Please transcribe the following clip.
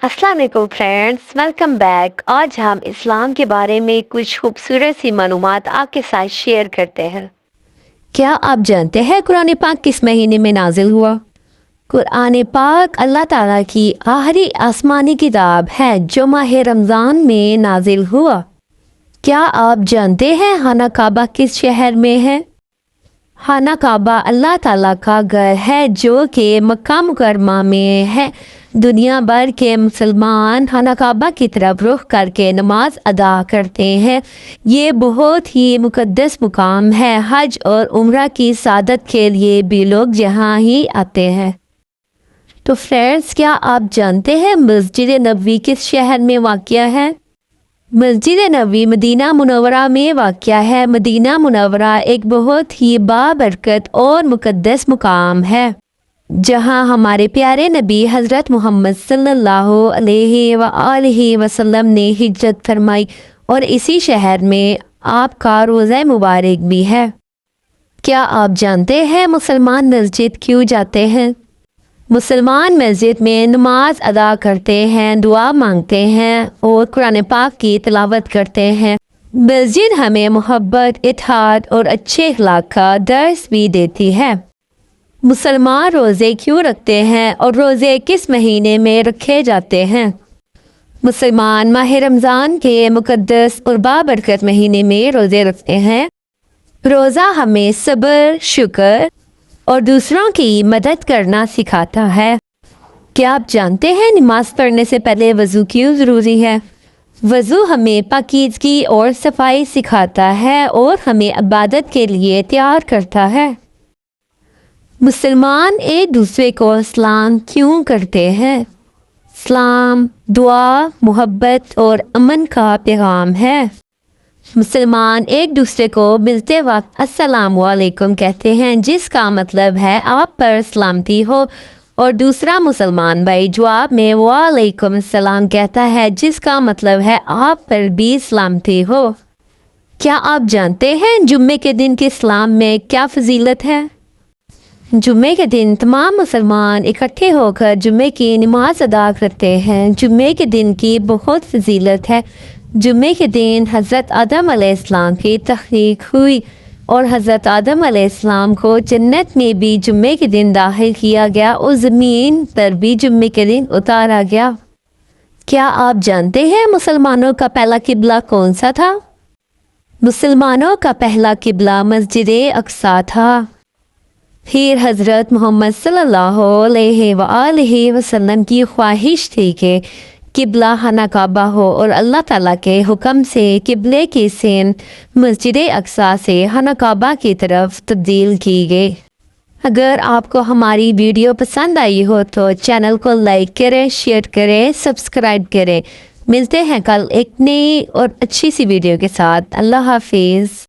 अस्सलाम वालेकुम friends, welcome back. आज हम इस्लाम के बारे में कुछ खूबसूरत सी मालूमात आपके साथ शेयर करते हैं। क्या आप जानते हैं कुरान पाक किस महीने में नाजिल हुआ? कुरान पाक अल्लाह ताला की आखिरी आसमानी किताब है जो माह रमज़ान में नाजिल हुआ। क्या आप जानते हैं खाना काबा किस शहर में है? खाना काबा अल्लाह ताला का घर है जो कि मक्का मुकरमा में है। दुनिया भर के मुसलमान खाना काबा की तरफ रुख करके नमाज अदा करते हैं। ये बहुत ही मुकद्दस मुकाम है। हज और उम्रा की सादत के लिए भी लोग यहाँ ही आते हैं। तो फ्रेंड्स, क्या आप जानते हैं मस्जिद नबवी किस शहर में वाक़या है? मस्जिद नबवी मदीना मुनव्वरा में वाक़या है। मदीना मुनव्वरा एक बहुत ही बाबरकत और मुकद्दस मुकाम है जहां हमारे प्यारे नबी हज़रत मोहम्मद सल्लल्लाहु अलैहि वसल्लम ने हिजरत फरमाई और इसी शहर में आपका रोज़ा मुबारक भी है। क्या आप जानते हैं मुसलमान मस्जिद क्यों जाते हैं? मुसलमान मस्जिद में नमाज अदा करते हैं, दुआ मांगते हैं और कुरान पाक की तिलावत करते हैं। मस्जिद हमें मोहब्बत, इत्तेहाद और अच्छे अखलाक का दर्स भी देती है। मुसलमान रोज़े क्यों रखते हैं और रोज़े किस महीने में रखे जाते हैं? मुसलमान माह रमज़ान के मुकद्दस और बाबरकत महीने में रोज़े रखते हैं। रोज़ा हमें सब्र, शुक्र और दूसरों की मदद करना सिखाता है। क्या आप जानते हैं नमाज पढ़ने से पहले वज़ू क्यों ज़रूरी है? वज़ू हमें पाकीज़गी और सफाई सिखाता है और हमें इबादत के लिए तैयार करता है। मुसलमान एक दूसरे को सलाम क्यों करते हैं? सलाम दुआ, मोहब्बत और अमन का पैगाम है। मुसलमान एक दूसरे को मिलते वक्त अस्सलाम वालेकुम कहते हैं जिसका मतलब है आप पर सलामती हो, और दूसरा मुसलमान भाई जवाब में वालेकुम सलाम कहता है जिसका मतलब है आप पर भी सलामती हो। क्या आप जानते हैं जुम्मे के दिन के इस्लाम में क्या फजीलत है? जुम्मे के दिन तमाम मुसलमान इकट्ठे होकर जुम्मे की नमाज अदा करते हैं। जुम्मे के दिन की बहुत फजीलत है। जुम्मे के दिन हज़रत आदम अलैहिस्सलाम की तख्लीक हुई और हज़रत आदम अलैहिस्सलाम को जन्नत में भी जुम्मे के दिन दाखिल किया गया और ज़मीन पर भी जुम्मे के दिन उतारा गया। क्या आप जानते हैं मुसलमानों का पहला किबला कौन सा था? मुसलमानों का पहला किबला मस्जिद अक्सा था। फिर हज़रत मोहम्मद सल्लल्लाहु अलैहि वसल्लम की ख्वाहिश थी कि किबला खाना काबा हो और अल्लाह ताला के हुक्म से किबले की सेन मस्जिद अक्सा से खाना काबा की तरफ तब्दील की गई। अगर आपको हमारी वीडियो पसंद आई हो तो चैनल को लाइक करें, शेयर करें, सब्सक्राइब करें। मिलते हैं कल एक नई और अच्छी सी वीडियो के साथ। अल्लाह हाफिज़।